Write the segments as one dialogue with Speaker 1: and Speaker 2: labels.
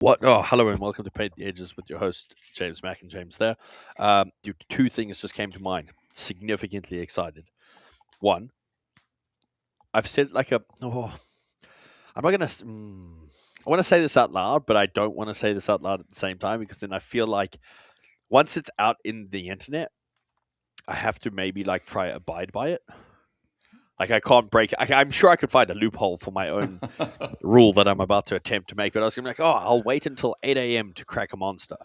Speaker 1: What? Oh, hello and welcome to Paint the Edges with your host James Mack and James there. Two things just came to mind. Significantly excited. One, I've said like a. Oh, I'm not gonna. I want to say this out loud, but I don't want to say this out loud at the same time because then I feel like once it's out in the internet, I have to maybe like try to abide by it. Like I can't break. I'm sure I could find a loophole for my own rule that I'm about to attempt to make, but I was gonna be like, oh, I'll wait until 8 a.m. to crack a monster,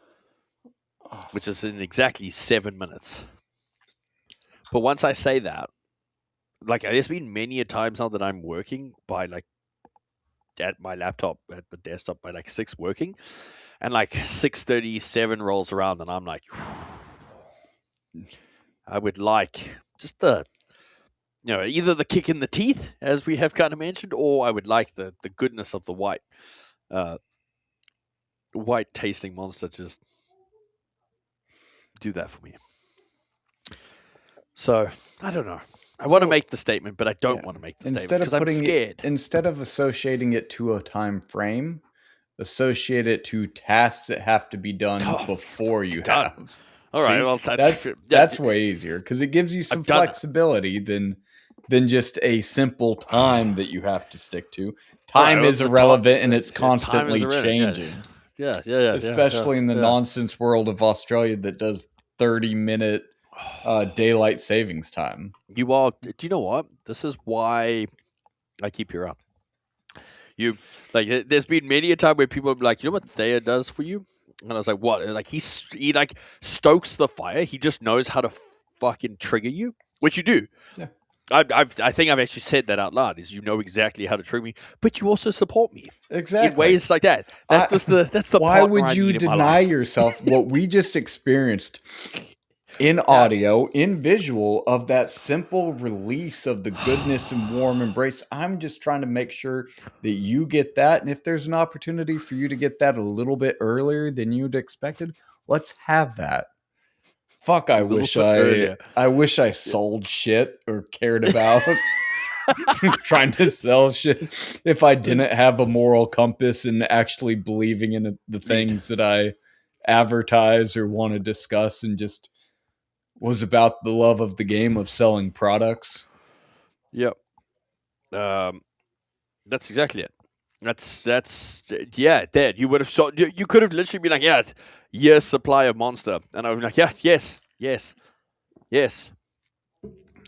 Speaker 1: which is in exactly 7 minutes. But once I say that, like there's been many a times now that I'm working by like at my laptop at the desktop by like 6 working, and like 6:37 rolls around, and I'm like, I would like just the either the kick in the teeth as we have kind of mentioned, or I would like the goodness of the uh, white tasting monster. Just do that for me. So I don't know. I want to make the statement, but I don't want to make the statement because I'm scared.
Speaker 2: Instead of associating it to a time frame, associate it to tasks that have to be done before you have.
Speaker 1: All right, well
Speaker 2: that's way easier because it gives you some flexibility than just a simple time that you have to stick to. Time is irrelevant and it's constantly changing.
Speaker 1: Yeah.
Speaker 2: Especially in the nonsense world of Australia that does 30-minute daylight savings time.
Speaker 1: You are. Do you know what? This is why I keep you around. You like. There's been many a time where people are like, you know what Thayer does for you, and I was like, what? And like he like stokes the fire. He just knows how to fucking trigger you, which you do.
Speaker 2: Yeah.
Speaker 1: I think I've actually said that out loud. Is you know exactly how to trigger me, but you also support me
Speaker 2: exactly
Speaker 1: in ways like that. That's the.
Speaker 2: Why would you deny yourself what we just experienced? In audio, in visual, of that simple release of the goodness and warm embrace. I'm just trying to make sure that you get that. And if there's an opportunity for you to get that a little bit earlier than you'd expected, let's have that. Fuck, I wish I sold shit or cared about trying to sell shit if I didn't have a moral compass and actually believing in the things that I advertise or want to discuss and just was about the love of the game of selling products.
Speaker 1: Yep. That's exactly it. That's yeah. Dad, you would have sold. You could have literally been like, yeah, year's supply of Monster, and I would be like, yes.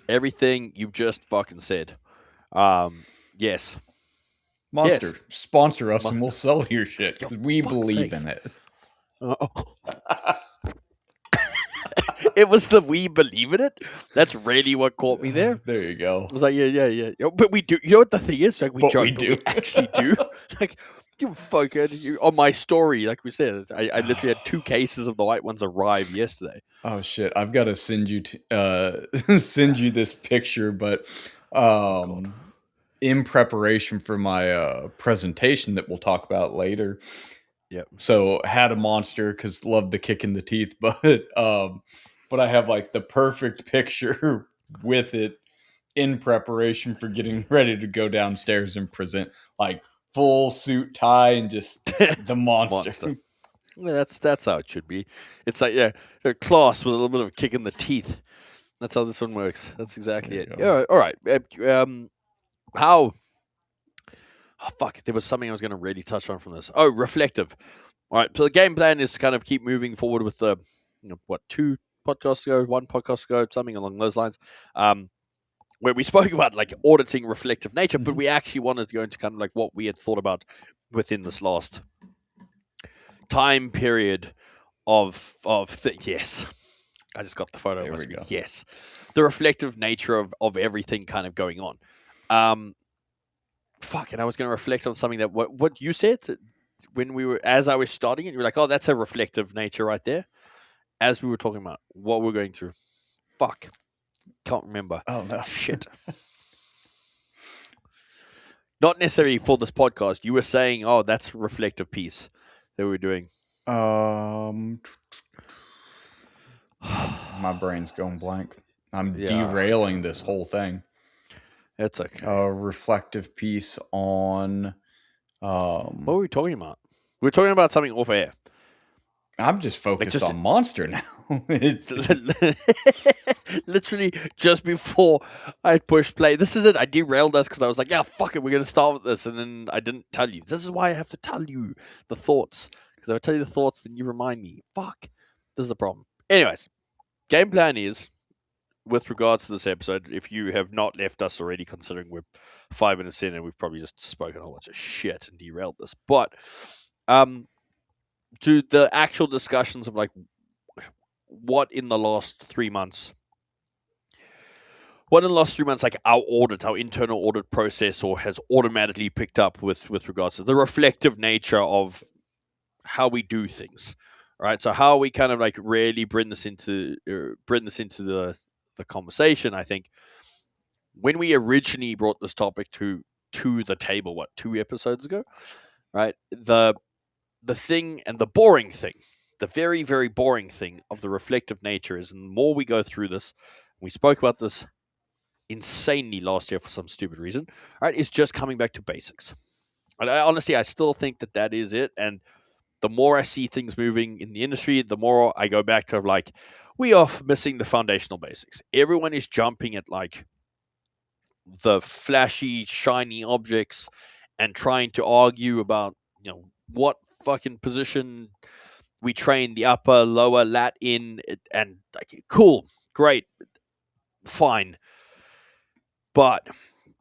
Speaker 1: Everything you just fucking said. Yes.
Speaker 2: Monster, sponsor us and we'll sell your shit because we believe in it.
Speaker 1: It was the we believe in it. That's really what caught me there.
Speaker 2: There you go.
Speaker 1: I was like, yeah. But we do. You know what the thing is? Like we joke, but we actually do. Like you fucking on my story, like we said, I literally had 2 cases of the white ones arrive yesterday.
Speaker 2: Oh shit! I've got to send you send you this picture, but in preparation for my presentation that we'll talk about later.
Speaker 1: Yep.
Speaker 2: So had a monster because loved the kick in the teeth, but I have like the perfect picture with it in preparation for getting ready to go downstairs and present, like full suit, tie, and just the monster.
Speaker 1: Yeah, that's how it should be. It's like a class with a little bit of a kick in the teeth. That's how this one works. That's exactly it. Yeah. All right. How? Oh fuck! There was something I was going to really touch on from this. Oh, reflective. All right. So the game plan is to kind of keep moving forward with the, 2 podcasts ago, 1 podcast ago, something along those lines. Where we spoke about like auditing reflective nature, but we actually wanted to go into kind of like what we had thought about within this last time period of yes. I just got the photo.
Speaker 2: There we go.
Speaker 1: Yes. The reflective nature of everything kind of going on. And I was going to reflect on something that what you said when as I was starting it, you were like, oh, that's a reflective nature right there. As we were talking about what we're going through. Fuck. Can't remember.
Speaker 2: Oh, no.
Speaker 1: Shit. Not necessarily for this podcast. You were saying, oh, that's a reflective piece that we're doing.
Speaker 2: My brain's going blank. I'm derailing this whole thing.
Speaker 1: That's okay.
Speaker 2: A reflective piece on...
Speaker 1: what were we talking about? We're talking about something off air.
Speaker 2: I'm just
Speaker 1: Like
Speaker 2: focused
Speaker 1: just
Speaker 2: on Monster now.
Speaker 1: literally just before I pushed play. This is it. I derailed us because I was like, yeah, fuck it. We're going to start with this. And then I didn't tell you. This is why I have to tell you the thoughts. Because if I tell you the thoughts, then you remind me. Fuck. This is the problem. Anyways, game plan is, with regards to this episode, if you have not left us already, considering we're 5 minutes in and we've probably just spoken a whole bunch of shit and derailed this. But to the actual discussions of like what in the last 3 months, like our internal audit process, or has automatically picked up with regards to the reflective nature of how we do things, right? So how we kind of like really bring this into the conversation. I think when we originally brought this topic to the table, what, 2 episodes ago, right? The thing and the boring thing, the very, very boring thing of the reflective nature is, and the more we go through this, we spoke about this insanely last year for some stupid reason, right, is just coming back to basics. And honestly, I still think that is it. And the more I see things moving in the industry, the more I go back to like, we are missing the foundational basics. Everyone is jumping at like the flashy, shiny objects and trying to argue about, what fucking position we train the upper, lower lat in, and like, cool, great, fine. But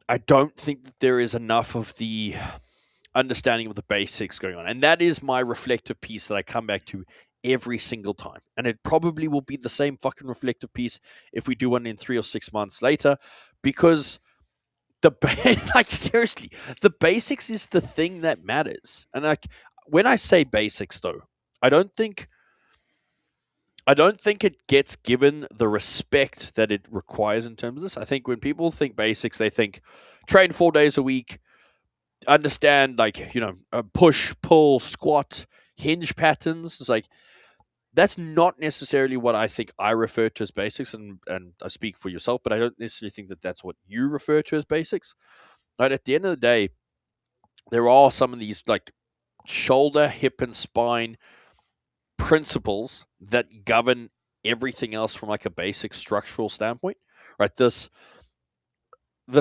Speaker 1: I don't think that there is enough of the understanding of the basics going on. And that is my reflective piece that I come back to every single time. And it probably will be the same fucking reflective piece if we do one in 3 or 6 months later, because like seriously, the basics is the thing that matters. And like, when I say basics though, I don't think it gets given the respect that it requires in terms of this. I think when people think basics, they think train 4 days a week, understand like, push, pull, squat, hinge patterns. It's like, that's not necessarily what I think I refer to as basics, and I speak for yourself, but I don't necessarily think that that's what you refer to as basics. Right? At the end of the day, there are some of these like shoulder, hip, and spine principles that govern everything else from like a basic structural standpoint. Right? This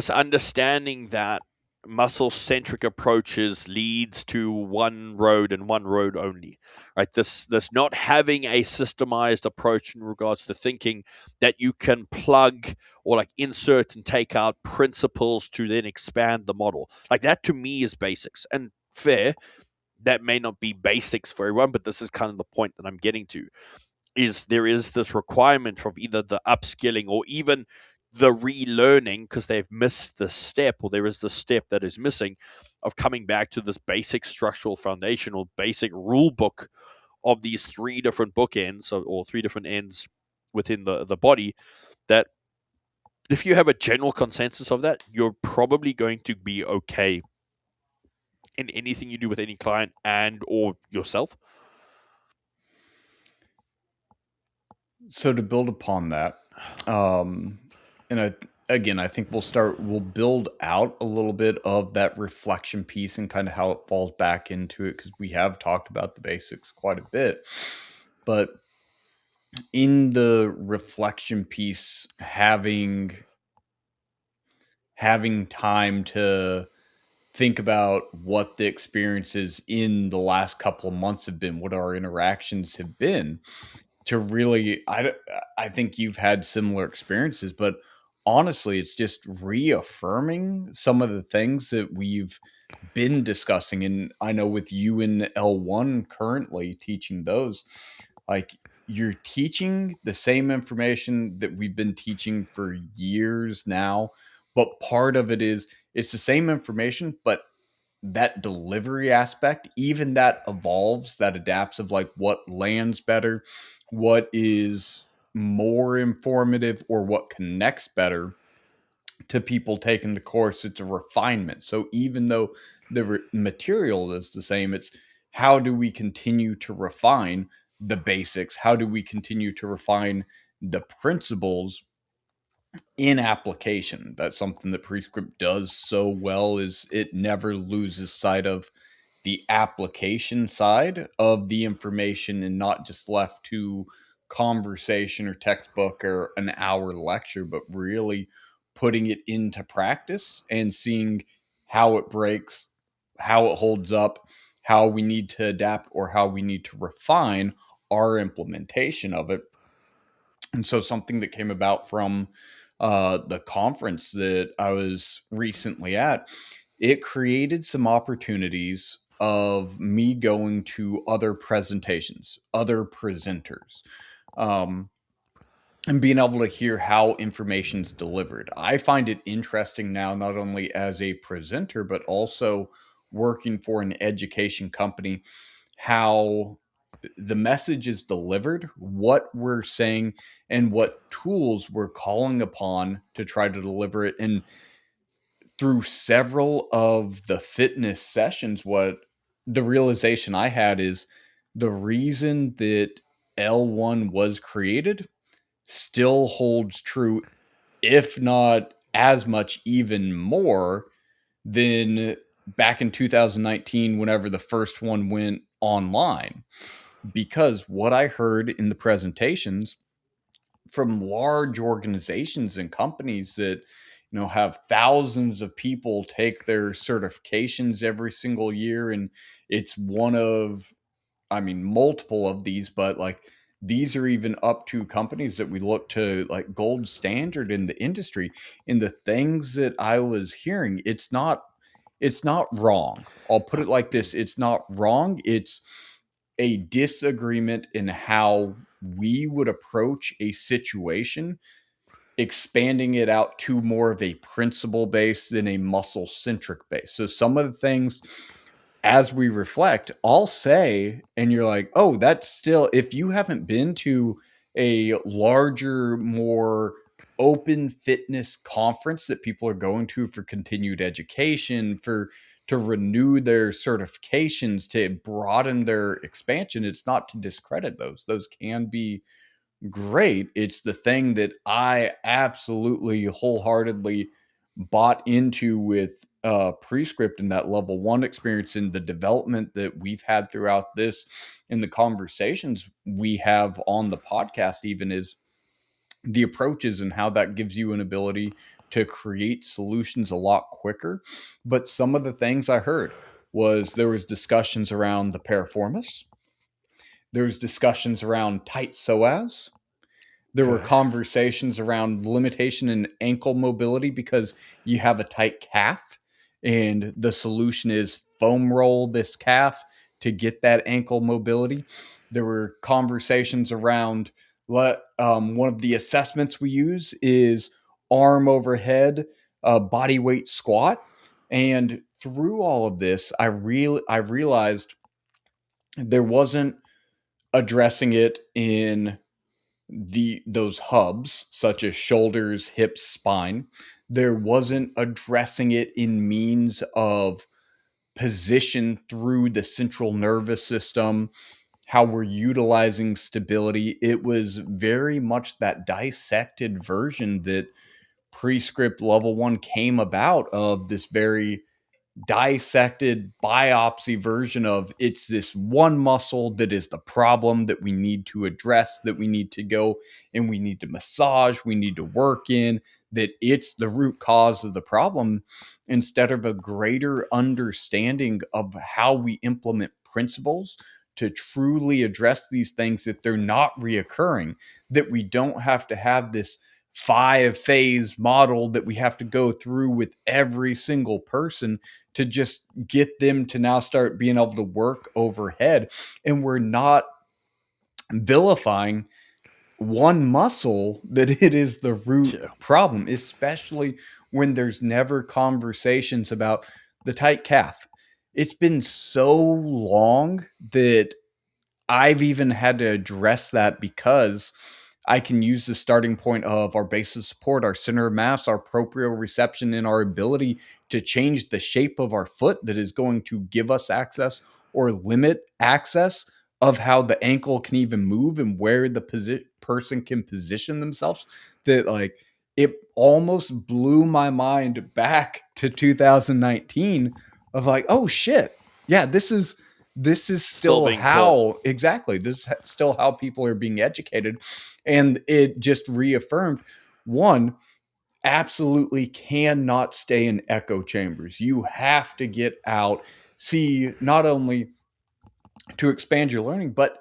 Speaker 1: understanding that muscle-centric approaches leads to one road and one road only, right? This not having a systemized approach in regards to thinking that you can plug or like insert and take out principles to then expand the model. Like, that to me is basics. And fair, that may not be basics for everyone, but this is kind of the point that I'm getting to, is there is this requirement of either the upskilling or even the relearning, because they've missed the step, or there is the step that is missing, of coming back to this basic structural foundation or basic rule book of these three different bookends, or three different ends within the body, that if you have a general consensus of that, you're probably going to be okay in anything you do with any client and or yourself.
Speaker 2: So to build upon that, and I think we'll build out a little bit of that reflection piece and kind of how it falls back into it, because we have talked about the basics quite a bit. But in the reflection piece, having time to think about what the experiences in the last couple of months have been, what our interactions have been, to really, I think you've had similar experiences, but honestly, it's just reaffirming some of the things that we've been discussing. And I know with you in L1 currently teaching those, like, you're teaching the same information that we've been teaching for years now, but part of it is it's the same information, but that delivery aspect, even that evolves, that adapts, of like what lands better, what is more informative, or what connects better to people taking the course. It's a refinement. So even though the material is the same, it's how do we continue to refine the basics? How do we continue to refine the principles in application? That's something that Prescript does so well, is it never loses sight of the application side of the information and not just left to conversation or textbook or an hour lecture, but really putting it into practice and seeing how it breaks, how it holds up, how we need to adapt, or how we need to refine our implementation of it. And so, something that came about from the conference that I was recently at, it created some opportunities of me going to other presentations, other presenters. Um, and being able to hear how information's delivered. I find it interesting now, not only as a presenter, but also working for an education company, how the message is delivered, what we're saying, and what tools we're calling upon to try to deliver it. And through several of the fitness sessions, what the realization I had is the reason that L1 was created still holds true, if not as much, even more than back in 2019, whenever the first one went online. Because what I heard in the presentations from large organizations and companies that have thousands of people take their certifications every single year, and it's one of, I mean, multiple of these, but like these are even up to companies that we look to like gold standard in the industry. In the things that I was hearing, it's not wrong. I'll put it like this: it's not wrong. It's a disagreement in how we would approach a situation, expanding it out to more of a principle base than a muscle centric base. So some of the things, as we reflect, I'll say, and you're like, oh, that's still, if you haven't been to a larger, more open fitness conference that people are going to for continued education, for to renew their certifications, to broaden their expansion, it's not to discredit those. Those can be great. It's the thing that I absolutely wholeheartedly bought into with Prescript and that level one experience in the development that we've had throughout this, in the conversations we have on the podcast, even is the approaches and how that gives you an ability to create solutions a lot quicker. But some of the things I heard was there was discussions around the piriformis, there was discussions around tight psoas, there were
Speaker 1: Okay.
Speaker 2: conversations around limitation in ankle mobility because you have a tight calf, and the solution is foam roll this calf to get that ankle mobility. There were conversations around one of the assessments we use is arm overhead body weight squat. And through all of this, I realized there wasn't addressing it in those hubs such as shoulders, hips, spine. There wasn't addressing it in means of position through the central nervous system, how we're utilizing stability. It was very much that dissected version that Prescript level one came about, of this very dissected biopsy version of, it's this one muscle that is the problem that we need to address, that we need to go and we need to massage, we need to work in, that it's the root cause of the problem, instead of a greater understanding of how we implement principles to truly address these things, that they're not reoccurring, that we don't have to have this 5-phase model that we have to go through with every single person to just get them to now start being able to work overhead. And we're not vilifying one muscle, that it is the root
Speaker 1: Yeah.
Speaker 2: problem, especially when there's never conversations about the tight calf. It's been so long that I've even had to address that, because I can use the starting point of our base of support, our center of mass, our proprioception, and our ability to change the shape of our foot that is going to give us access or limit access of how the ankle can even move and where the person can position themselves. That, like, it almost blew my mind back to 2019 of like, oh shit, Yeah, this is
Speaker 1: Still
Speaker 2: still
Speaker 1: being taught.
Speaker 2: how exactly this is still how people are being educated, and it just reaffirmed one absolutely cannot stay in echo chambers. You have to get out, see not only to expand your learning, but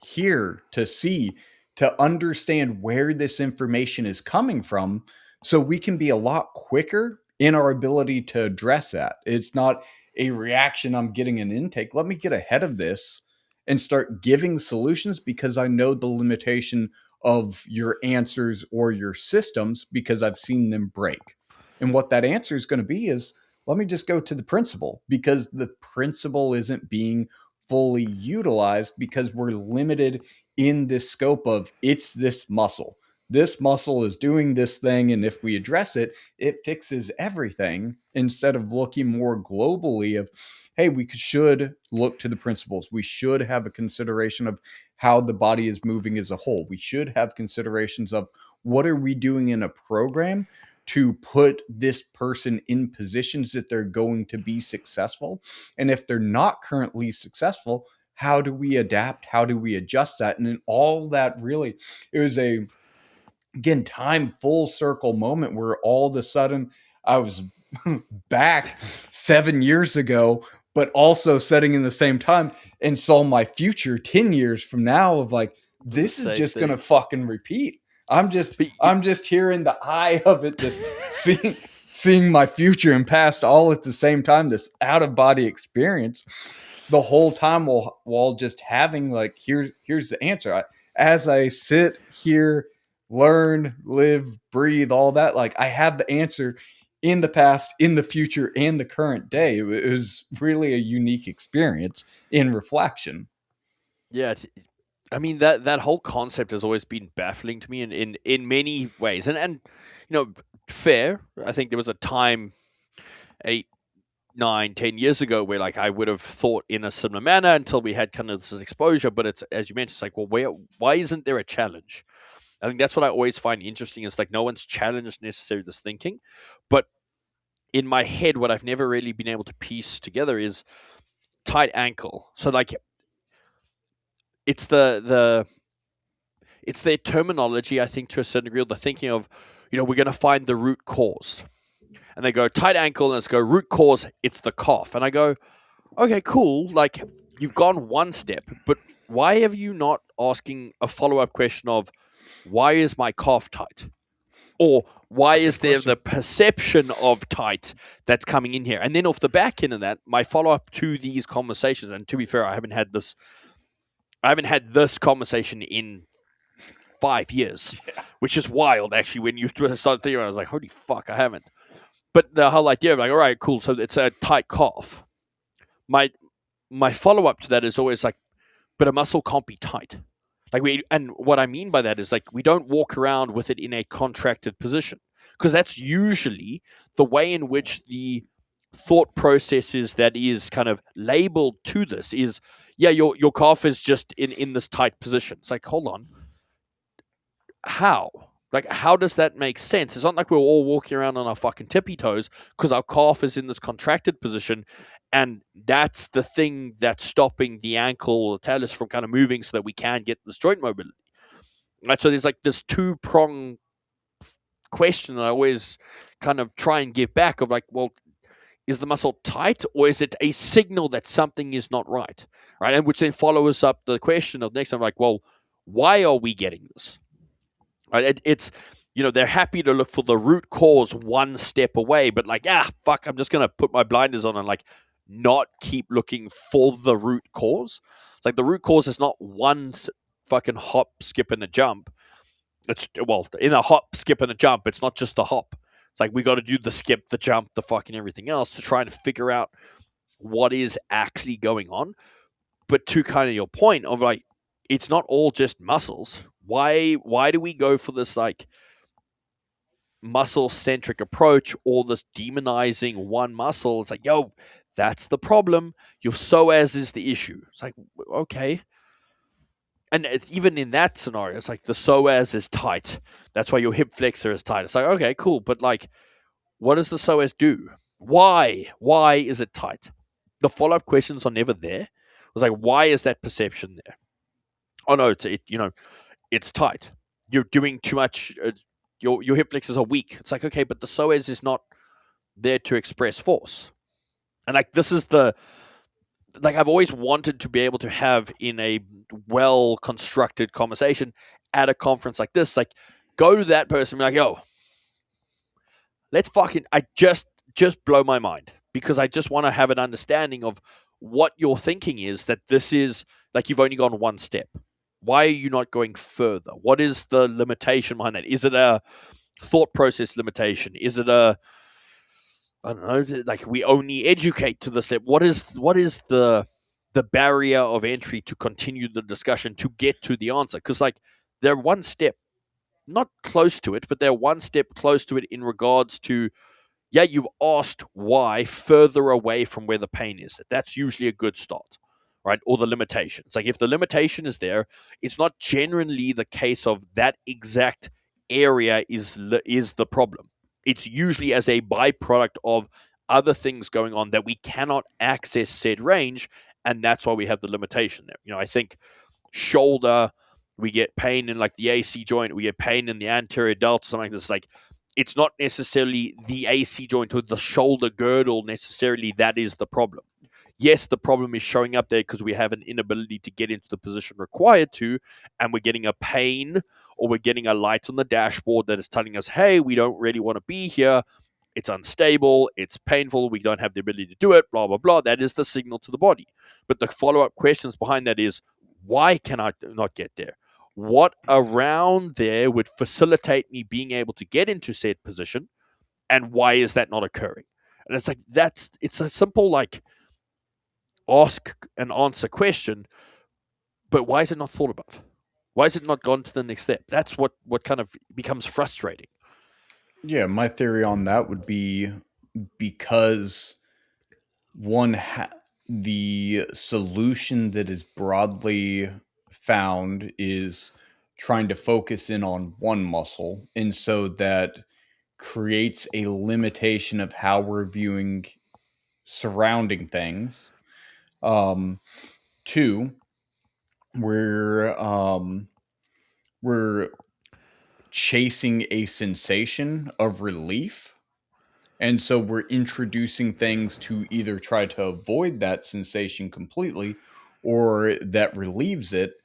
Speaker 2: hear, to see, to understand where this information is coming from so we can be a lot quicker in our ability to address that. It's not a reaction, I'm getting an intake. Let me get ahead of this and start giving solutions because I know the limitation of your answers or your systems because I've seen them break. And what that answer is going to be is let me just go to the principle because the principle isn't being fully utilized because we're limited in this scope of it's this muscle. This muscle is doing this thing, and if we address it, it fixes everything instead of looking more globally of, hey, we should look to the principles. We should have a consideration of how the body is moving as a whole. We should have considerations of what are we doing in a program to put this person in positions that they're going to be successful. And if they're not currently successful, how do we adapt? How do we adjust that? And then all that really, it was a, again, time full circle moment where all of a sudden I was back 7 years ago, but also setting in the same time and saw my future 10 years from now of like,
Speaker 1: The
Speaker 2: this is
Speaker 1: same
Speaker 2: just going to
Speaker 1: thing.
Speaker 2: fucking repeat. I'm just
Speaker 1: But
Speaker 2: I'm just here in the eye of it, just seeing my future and past all at the same time, this out of body experience the whole time while just having like here's the answer. As I sit here, learn, live, breathe, all that, like I have the answer in the past, in the future, and the current day. It was really a unique experience in reflection.
Speaker 1: yeah, I mean that whole concept has always been baffling to me in many ways, and fair. I think there was a time 8, 9, 10 years ago where like I would have thought in a similar manner until we had kind of this exposure. But it's as you mentioned, it's like, well, why isn't there a challenge? I think that's what I always find interesting. Is like no one's challenged necessarily this thinking, but in my head, what I've never really been able to piece together is tight ankle. So like it's it's their terminology, I think, to a certain degree, or the thinking of, we're going to find the root cause. And they go tight ankle, and let's go root cause, it's the cough. And I go, okay, cool. Like, you've gone one step, but why have you not asking a follow up question of, why is my cough tight? Or why
Speaker 2: Good
Speaker 1: is there
Speaker 2: question.
Speaker 1: the perception of tight that's coming in here? And then off the back end of that, my follow up to these conversations, and to be fair, I haven't had this conversation in 5 years,
Speaker 2: Yeah.
Speaker 1: which is wild. Actually, when you started thinking, I was like, "Holy fuck, I haven't." But the whole idea of like, all right, cool. So it's a tight cough. My my follow up to that is always like, but a muscle can't be tight. And what I mean by that is like we don't walk around with it in a contracted position because that's usually the way in which the thought process is that is kind of labeled to this is, yeah, your calf is just in this tight position. It's like, hold on, how? Like, how does that make sense? It's not like we're all walking around on our fucking tippy toes because our calf is in this contracted position, and that's the thing that's stopping the ankle or the talus from kind of moving so that we can get this joint mobility. Right. So there's like this two prong question that I always kind of try and give back of like, well, is the muscle tight or is it a signal that something is not right? Right. And which then follows up the question of next time, like, well, why are we getting this? Right? It's they're happy to look for the root cause one step away, but like, fuck, I'm just gonna put my blinders on and like not keep looking for the root cause. It's like the root cause is not one fucking hop, skip, and a jump. It's well, in a hop, skip, and a jump, it's not just the hop. It's like we got to do the skip, the jump, the fucking everything else to try and figure out what is actually going on. But to kind of your point of like, it's not all just muscles. Why do we go for this like muscle-centric approach or this demonizing one muscle? It's like, yo, that's the problem. Your psoas is the issue. It's like, okay. And even in that scenario, it's like the psoas is tight. That's why your hip flexor is tight. It's like, okay, cool. But like, what does the psoas do? Why? Why is it tight? the follow up questions are never there. It was like, why is that perception there? Oh no, it's tight. You're doing too much. Your hip flexors are weak. It's like, okay, but the psoas is not there to express force. And like this is the like I've always wanted to be able to have in a well constructed conversation at a conference like this. Like, go to that person and be like, yo, let's fucking I just blow my mind because I just want to have an understanding of what your thinking is, that this is like you've only gone one step. Why are you not going further? What is the limitation behind that? Is it a thought process limitation? Is it a I don't know, like we only educate to the step? What is the barrier of entry to continue the discussion to get to the answer? Because like they're one step not close to it, but they're one step close to it in regards to yeah, you've asked why further away from where the pain is. That's usually a good start, right? Or the limitation. It's like if the limitation is there, it's not generally the case of that exact area is the problem. It's usually as a byproduct of other things going on that we cannot access said range, and that's why we have the limitation there. I think shoulder, we get pain in like the AC joint, we get pain in the anterior delt, something like this. Like it's not necessarily the AC joint or the shoulder girdle necessarily that is the problem. Yes, the problem is showing up there because we have an inability to get into the position required to, and we're getting a pain or we're getting a light on the dashboard that is telling us, hey, we don't really want to be here. It's unstable. It's painful. We don't have the ability to do it, blah, blah, blah. That is the signal to the body. But the follow-up questions behind that is, why can I not get there? What around there would facilitate me being able to get into said position? And why is that not occurring? And it's like, it's a simple, like, ask and answer question, but why is it not thought about? Why is it not gone to the next step? That's what kind of becomes frustrating.
Speaker 2: Yeah, my theory on that would be because the solution that is broadly found is trying to focus in on one muscle, and so that creates a limitation of how we're viewing surrounding things. Two, we're chasing a sensation of relief. And so we're introducing things to either try to avoid that sensation completely or that relieves it.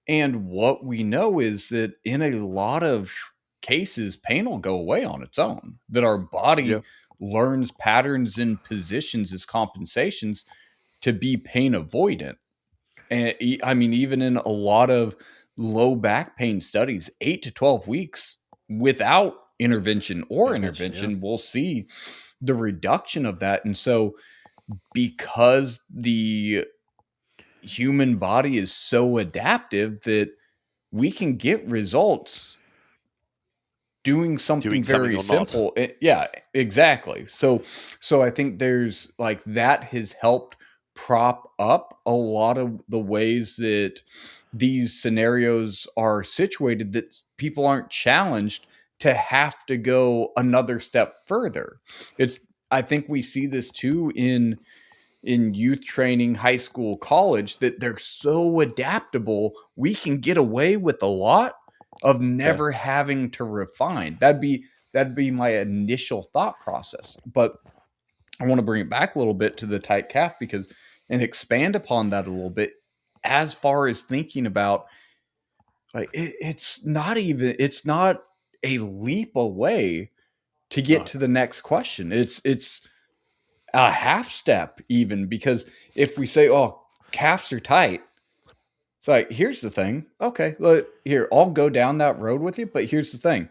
Speaker 2: And what we know is that in a lot of cases, pain will go away on its own, that our
Speaker 1: Yeah.
Speaker 2: body learns patterns and positions as compensations to be pain avoidant. And I mean, even in a lot of low back pain studies, 8 to 12 weeks without intervention or
Speaker 1: Intervention, yeah.
Speaker 2: intervention, we'll see the reduction of that. And so, because the human body is so adaptive that we can get results doing
Speaker 1: Doing
Speaker 2: something
Speaker 1: something
Speaker 2: very
Speaker 1: or not.
Speaker 2: simple. Yeah, exactly. So I think there's like that has helped prop up a lot of the ways that these scenarios are situated, that people aren't challenged to have to go another step further. It's I think we see this too in youth training, high school, college, that they're so adaptable. We can get away with a lot of
Speaker 1: Yeah.
Speaker 2: never having to refine. That'd be my initial thought process. But I want to bring it back a little bit to the tight calf because and expand upon that a little bit as far as thinking about like it's not a leap away to get
Speaker 1: No.
Speaker 2: to the next question. It's a half step even, because if we say, oh, calves are tight, it's like, here's the thing. Okay, here, I'll go down that road with you, but here's the thing.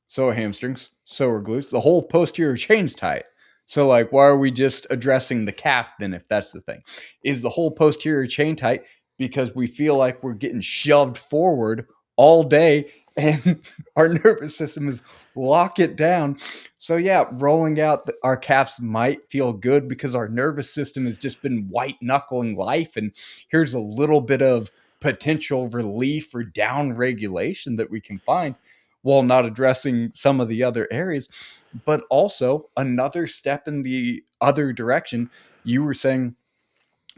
Speaker 2: So are hamstrings, so are glutes. The whole posterior chain's tight. So, like, why are we just addressing the calf then, if that's the thing? Is the whole posterior chain tight because we feel like we're getting shoved forward all day and our nervous system is lock it down? So, yeah, rolling out our calves might feel good because our nervous system has just been white knuckling life. And here's a little bit of potential relief or down regulation that we can find while not addressing some of the other areas. But also another step in the other direction. You were saying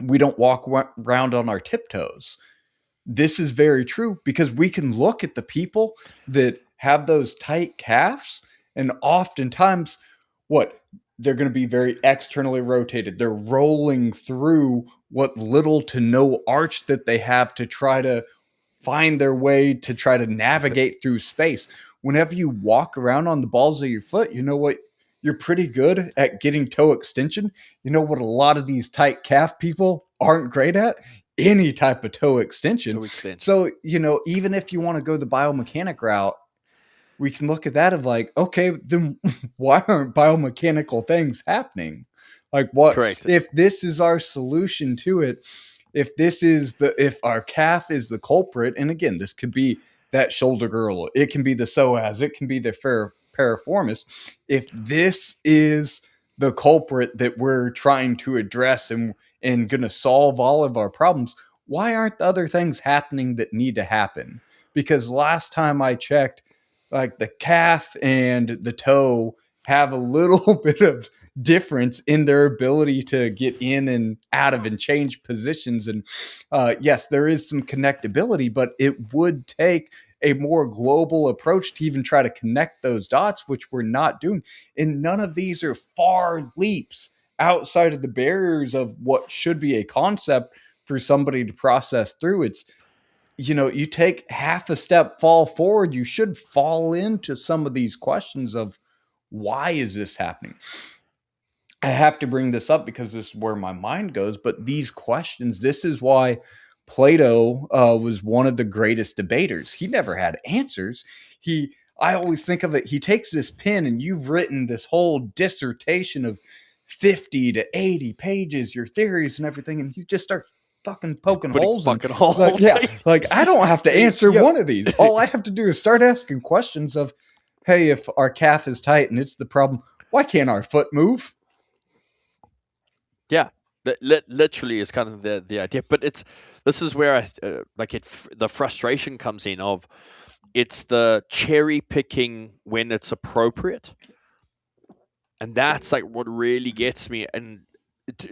Speaker 2: we don't walk around on our tiptoes. This is very true because we can look at the people that have those tight calves, and oftentimes, what they're going to be very externally rotated. They're rolling through what little to no arch that they have to try to find their way to try to navigate through space. Whenever you walk around on the balls of your foot, you know what? You're pretty good at getting toe extension. You know what a lot of these tight calf people aren't great at? Any type of toe extension.
Speaker 1: To extent.
Speaker 2: So, even if you want to go the biomechanic route, we can look at that of like, okay, then why aren't biomechanical things happening? Like, what
Speaker 1: Correct.
Speaker 2: if this is our solution to it? If our calf is the culprit, and again, this could be that shoulder girdle, it can be the psoas, it can be the piriformis. If this is the culprit that we're trying to address and going to solve all of our problems, why aren't the other things happening that need to happen? Because last time I checked, like the calf and the toe have a little bit of difference in their ability to get in and out of and change positions. And yes, there is some connectability, but it would take a more global approach to even try to connect those dots, which we're not doing. And none of these are far leaps outside of the barriers of what should be a concept for somebody to process through. It's, you take half a step fall forward, you should fall into some of these questions of why is this happening? I have to bring this up because this is where my mind goes. But these questions, this is why Plato was one of the greatest debaters. He never had answers. I always think of it, he takes this pen and you've written this whole dissertation of 50 to 80 pages, your theories and everything, and he just starts fucking poking holes.
Speaker 1: Holes.
Speaker 2: Like, yeah, like I don't have to answer one of these. All I have to do is start asking questions of, hey, if our calf is tight and it's the problem, why can't our foot move?
Speaker 1: Yeah, that literally is kind of the idea. But this is where the frustration comes in of it's the cherry picking when it's appropriate, and that's like what really gets me. And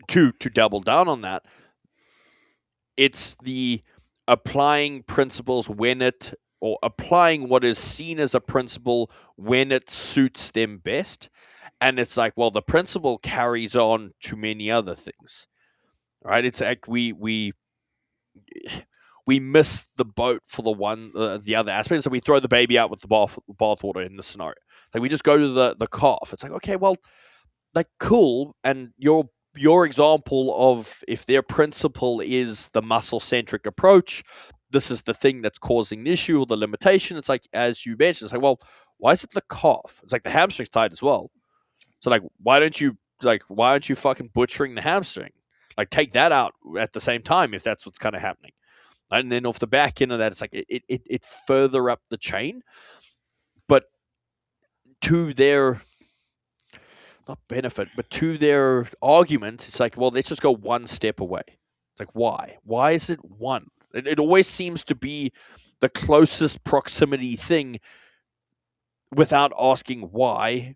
Speaker 1: to double down on that, it's the applying principles or applying what is seen as a principle when it suits them best. And it's like, well, the principle carries on to many other things, right? It's like we miss the boat for the other aspect. So we throw the baby out with the bathwater in the scenario. Like we just go to the calf. It's like, okay, well, like cool. And your example of if their principle is the muscle-centric approach, this is the thing that's causing the issue or the limitation. It's like, as you mentioned, it's like, well, why is it the calf? It's like the hamstring's tight as well. So like, why aren't you fucking butchering the hamstring? Like, take that out at the same time if that's what's kind of happening. And then off the back end of that, it's like it further up the chain. But to their not benefit, but to their argument, it's like, well, let's just go one step away. It's like, why? Why is it one? It always seems to be the closest proximity thing without asking why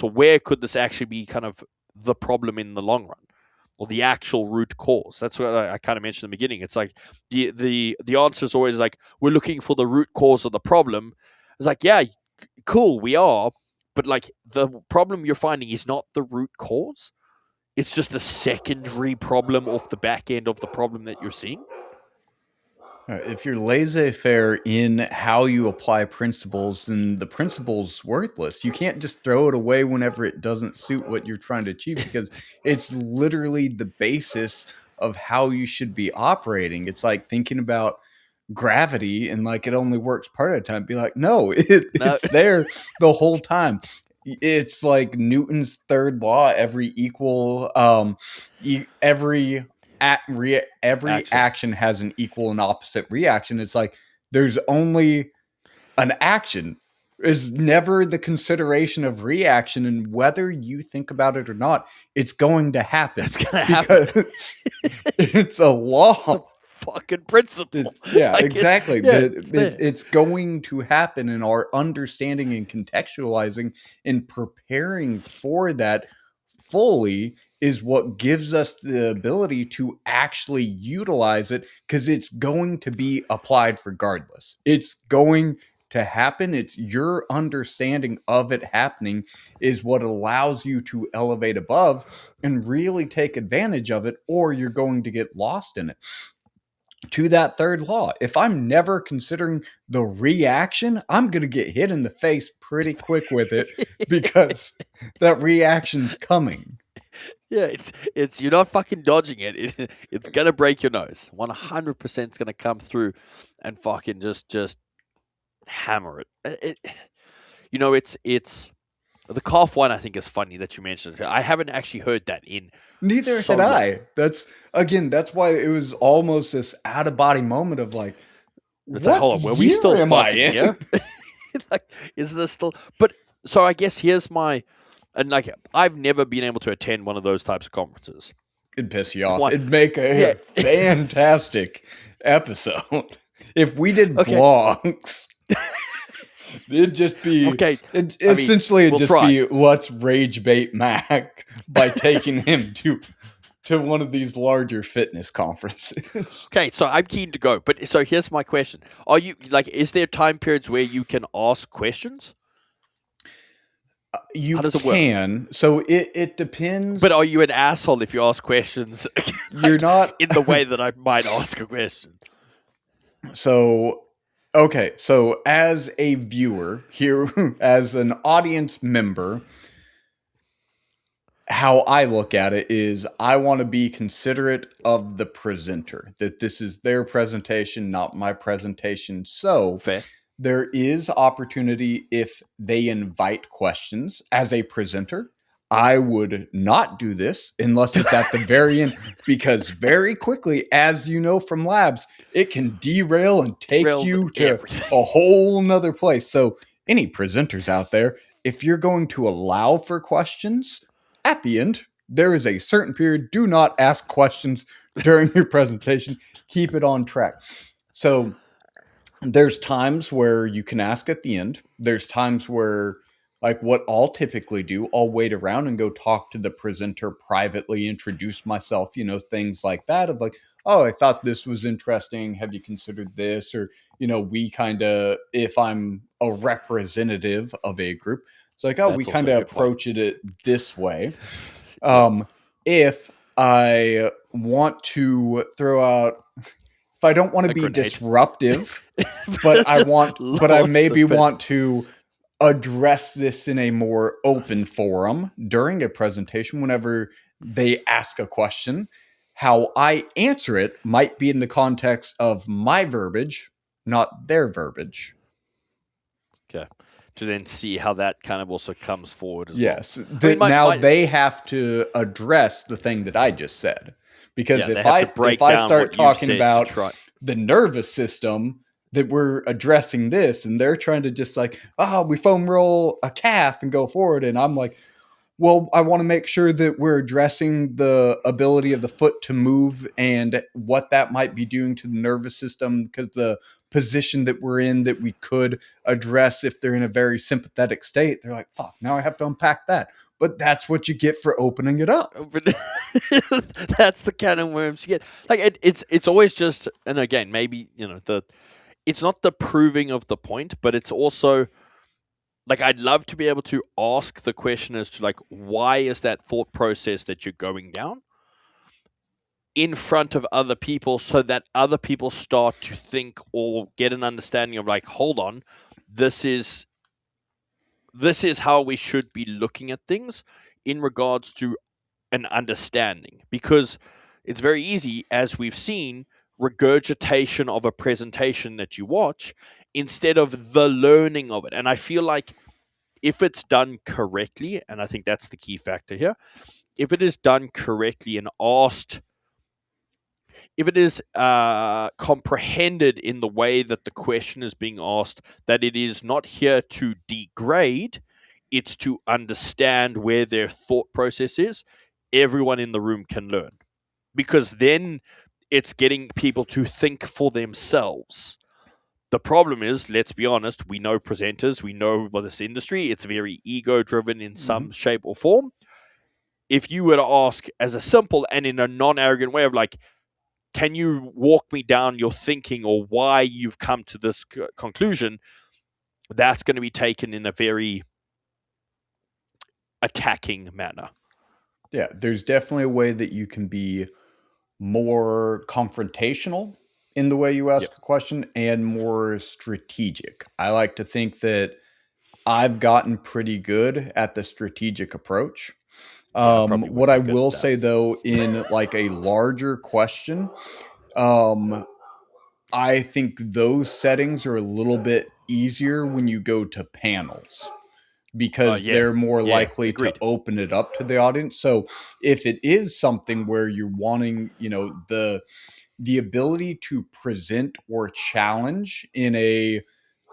Speaker 1: where could this actually be kind of the problem in the long run, or the actual root cause. That's what I kind of mentioned in the beginning. It's like the answer is always like, we're looking for the root cause of the problem. It's like, yeah, cool, we are, but like the problem you're finding is not the root cause. It's just a secondary problem off the back end of the problem that you're seeing.
Speaker 2: If you're laissez-faire in how you apply principles, then the principle's worthless. You can't just throw it away whenever it doesn't suit what you're trying to achieve, because it's literally the basis of how you should be operating. It's like thinking about gravity and like it only works part of the time. Be like, no, it's there the whole time. It's like Newton's third law. Every action has an equal and opposite reaction. It's like there's only an action. Is never the consideration of reaction, and whether you think about it or not, it's going to happen.
Speaker 1: It's going to happen.
Speaker 2: It's a law.
Speaker 1: It's a fucking principle.
Speaker 2: Yeah, like exactly. It's going to happen, and our understanding and contextualizing and preparing for that fully is what gives us the ability to actually utilize it, because it's going to be applied regardless. It's going to happen. It's your understanding of it happening is what allows you to elevate above and really take advantage of it, or you're going to get lost in it. To that third law, if I'm never considering the reaction, I'm going to get hit in the face pretty quick with it, because that reaction's coming.
Speaker 1: Yeah, it's you're not fucking dodging it. It's gonna break your nose. 100% is gonna come through, and fucking just hammer it. It's the cough one. I think is funny that you mentioned it. I haven't actually heard that in.
Speaker 2: Neither
Speaker 1: so
Speaker 2: had
Speaker 1: long.
Speaker 2: I. That's why it was almost this out of body moment of like,
Speaker 1: It's like,
Speaker 2: what
Speaker 1: hold on, were we
Speaker 2: year
Speaker 1: still
Speaker 2: am I
Speaker 1: fucking
Speaker 2: in?
Speaker 1: here? Like, is this still? But so I guess here's my, and like I've never been able to attend one of those types of conferences.
Speaker 2: It'd piss you off.
Speaker 1: One-
Speaker 2: It'd make a
Speaker 1: Yeah.
Speaker 2: fantastic episode if we did
Speaker 1: Okay.
Speaker 2: vlogs. It'd just be
Speaker 1: Okay,
Speaker 2: essentially
Speaker 1: we'll
Speaker 2: it'd just
Speaker 1: try.
Speaker 2: be let's rage bait Mac by taking him to one of these larger fitness conferences.
Speaker 1: Okay, so I'm keen to go, but so here's my question: Are you like? Is there time periods where you can ask questions?
Speaker 2: You
Speaker 1: How does it work?
Speaker 2: can. So it depends.
Speaker 1: But are you an asshole if you ask questions?
Speaker 2: You're not
Speaker 1: in the way that I might ask a question.
Speaker 2: So, okay. So, as a viewer here, as an audience member, how I look at it is I want to be considerate of the presenter, that this is their presentation, not my presentation. So,
Speaker 1: Fair.
Speaker 2: there is opportunity if they invite questions as a presenter. I would not do this unless it's at the very end, because very quickly, as you know from labs, it can derail and take you to
Speaker 1: everything.
Speaker 2: a whole nother place. So, any presenters out there, if you're going to allow for questions at the end, there is a certain period. Do not ask questions during your presentation. Keep it on track. So, there's times where you can ask at the end. There's times where, like what I'll typically do, I'll wait around and go talk to the presenter privately, introduce myself, things like that of like, oh, I thought this was interesting. Have you considered this? Or, we kind of, if I'm a representative of a group, it's like, oh,
Speaker 1: That's
Speaker 2: we
Speaker 1: also
Speaker 2: kind
Speaker 1: a
Speaker 2: of
Speaker 1: good point.
Speaker 2: approach it this way. If I want to throw out, if I don't want to
Speaker 1: A
Speaker 2: be
Speaker 1: grenade.
Speaker 2: disruptive, but I
Speaker 1: Launch
Speaker 2: maybe
Speaker 1: the pin.
Speaker 2: want to address this in a more open forum during a presentation whenever they ask a question, how I answer it might be in the context of my verbiage, not their verbiage.
Speaker 1: Okay. To then see how that kind of also comes forward as
Speaker 2: Yes.
Speaker 1: well.
Speaker 2: Now they have to address the thing that I just said. Because
Speaker 1: Yeah, they
Speaker 2: if
Speaker 1: have to
Speaker 2: I
Speaker 1: break
Speaker 2: if I
Speaker 1: down
Speaker 2: start
Speaker 1: what you've
Speaker 2: talking
Speaker 1: said to
Speaker 2: about
Speaker 1: try-
Speaker 2: the nervous system, that we're addressing this, and they're trying to just like, oh, we foam roll a calf and go forward, and I'm like, well, I want to make sure that we're addressing the ability of the foot to move and what that might be doing to the nervous system, because the position that we're in that we could address if they're in a very sympathetic state, they're like, fuck, now I have to unpack that. But that's what you get for opening it up.
Speaker 1: But that's the kind of worms you get. Like it's always just, and again, maybe it's not the proving of the point, but it's also like I'd love to be able to ask the question as to like, why is that thought process that you're going down in front of other people, so that other people start to think or get an understanding of like, hold on, this is how we should be looking at things in regards to an understanding, because it's very easy, as we've seen, regurgitation of a presentation that you watch instead of the learning of it. And I feel like if it's done correctly, and I think that's the key factor here, if it is done correctly and asked, if it is comprehended in the way that the question is being asked, that it is not here to degrade, it's to understand where their thought process is, everyone in the room can learn. Because then it's getting people to think for themselves. The problem is, let's be honest, we know presenters, we know this industry, it's very ego-driven in some shape or form. if you were to ask as a simple and in a non-arrogant way of like, can you walk me down your thinking or why you've come to this conclusion? That's going to be taken in a very attacking manner.
Speaker 2: Yeah, there's definitely a way that you can be more confrontational in the way you
Speaker 1: Yep.
Speaker 2: ask a question and more strategic. I like to think that I've gotten pretty good at the strategic approach.
Speaker 1: Yeah, I probably
Speaker 2: What
Speaker 1: wouldn't
Speaker 2: I
Speaker 1: be good
Speaker 2: will
Speaker 1: at
Speaker 2: say
Speaker 1: that.
Speaker 2: though, in like a larger question, um, I think those settings are a little bit easier when you go to panels because
Speaker 1: Yeah,
Speaker 2: they're more
Speaker 1: yeah,
Speaker 2: likely to
Speaker 1: agreed.
Speaker 2: open it up to the audience. So if it is something where you're wanting, the ability to present or challenge in a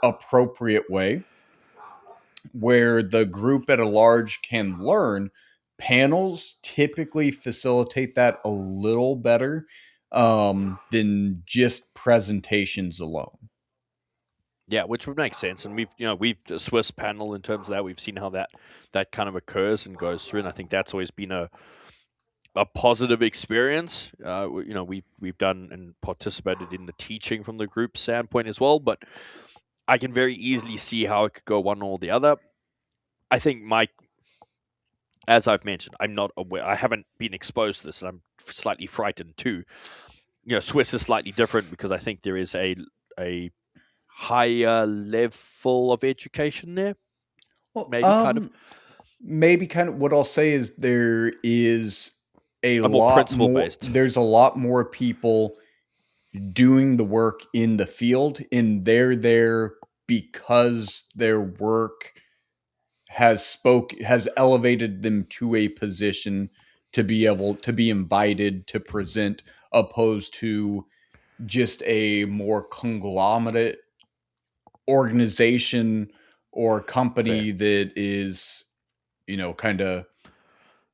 Speaker 2: appropriate way where the group at a large can learn, panels typically facilitate that a little better than just presentations alone.
Speaker 1: Yeah, which would make sense. And we've the Swiss panel in terms of that. We've seen how that kind of occurs and goes through, and I think that's always been a positive experience. We've done and participated in the teaching from the group standpoint as well, but I can very easily see how it could go one or the other. I think as I've mentioned, I'm not aware. I haven't been exposed to this, and I'm slightly frightened too. Swiss is slightly different because I think there is a higher level of education there.
Speaker 2: Well,
Speaker 1: Maybe kind of
Speaker 2: maybe kind of what I'll say is
Speaker 1: a more principle based.
Speaker 2: there's a lot more people doing the work in the field, and they're there because their work has elevated them to a position to be able to be invited to present, opposed to just a more conglomerate organization or
Speaker 1: Fair.
Speaker 2: company that is, kind of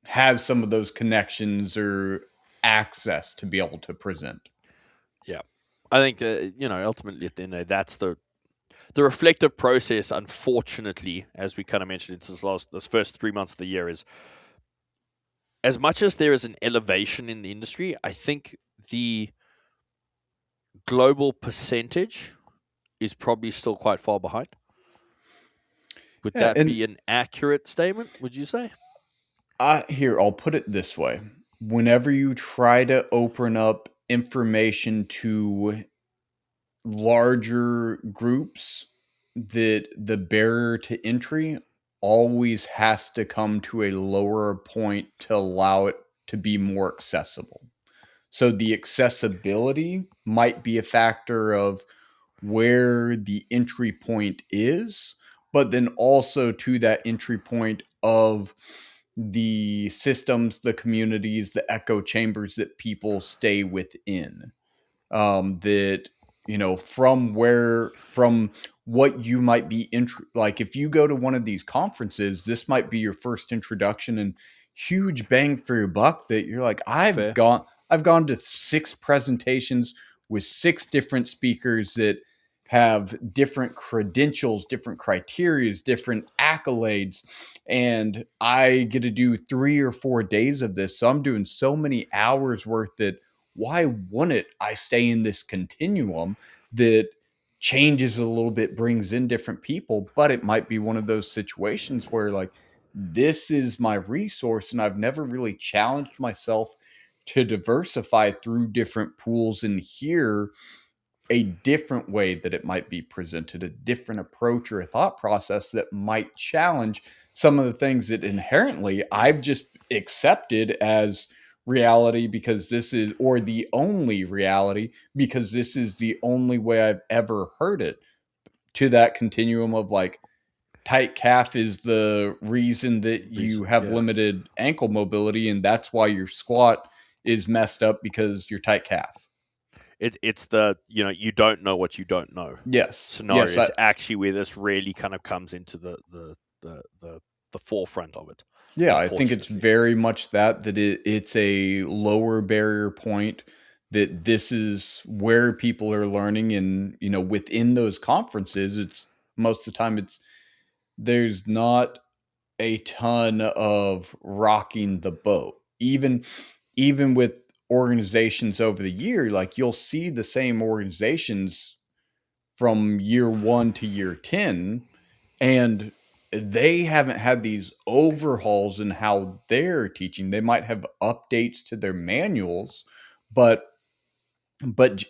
Speaker 2: has some of those connections or access to be able to present.
Speaker 1: Yeah. I think ultimately at the end of the day, that's the reflective process. Unfortunately, as we kind of mentioned, into this first 3 months of the year is as much as there is an elevation in the industry. I think the global percentage is probably still quite far behind. Would
Speaker 2: Yeah,
Speaker 1: that
Speaker 2: and
Speaker 1: be an accurate statement? Would you say?
Speaker 2: here, I'll put it this way. Whenever you try to open up information to larger groups, that the barrier to entry always has to come to a lower point to allow it to be more accessible. So the accessibility might be a factor of where the entry point is, but then also to that entry point of the systems, the communities, the echo chambers that people stay within. That from what you might be like if you go to one of these conferences, this might be your first introduction and huge bang for your buck that you're like,
Speaker 1: Fair.
Speaker 2: I've gone to 6 presentations with 6 different speakers that have different credentials, different criterias, different accolades, and I get to do 3 or 4 days of this, so I'm doing so many hours worth that why wouldn't I stay in this continuum that changes a little bit, brings in different people, but it might be one of those situations where like this is my resource and I've never really challenged myself to diversify through different pools and hear a different way that it might be presented, a different approach or a thought process that might challenge some of the things that inherently I've just accepted as reality because this is, or the only reality because this is the only way I've ever heard it, to that continuum of like tight calf is the reason that you
Speaker 1: Reason.
Speaker 2: have
Speaker 1: Yeah.
Speaker 2: limited ankle mobility and that's why your squat is messed up because your tight calf.
Speaker 1: It's the you don't know what you don't know
Speaker 2: Yes.
Speaker 1: scenario
Speaker 2: Yes.
Speaker 1: is actually where this really kind of comes into the forefront of it.
Speaker 2: Yeah, I think it's
Speaker 1: Unfortunately.
Speaker 2: very much it's a lower barrier point, that this is where people are learning, and within those conferences it's most of the time it's there's not a ton of rocking the boat. Even with organizations over the year, like you'll see the same organizations from year 1 to year 10, and they haven't had these overhauls in how they're teaching. They might have updates to their manuals, but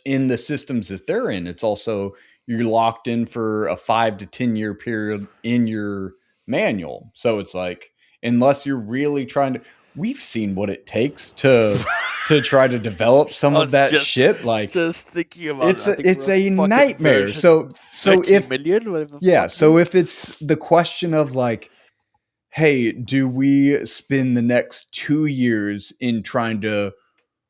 Speaker 2: in the systems that they're in, it's also you're locked in for a 5 to 10 year period in your manual. So it's like, unless you're really trying to, we've seen what it takes to try to develop some
Speaker 1: I
Speaker 2: of
Speaker 1: was
Speaker 2: that shit. Like
Speaker 1: just thinking about it. I think
Speaker 2: it's
Speaker 1: we're on
Speaker 2: a
Speaker 1: fucking
Speaker 2: nightmare.
Speaker 1: version
Speaker 2: So
Speaker 1: 30
Speaker 2: if
Speaker 1: million, whatever the
Speaker 2: yeah,
Speaker 1: fuck it
Speaker 2: so
Speaker 1: is.
Speaker 2: if it's the question of like, hey, do we spend the next 2 years in trying to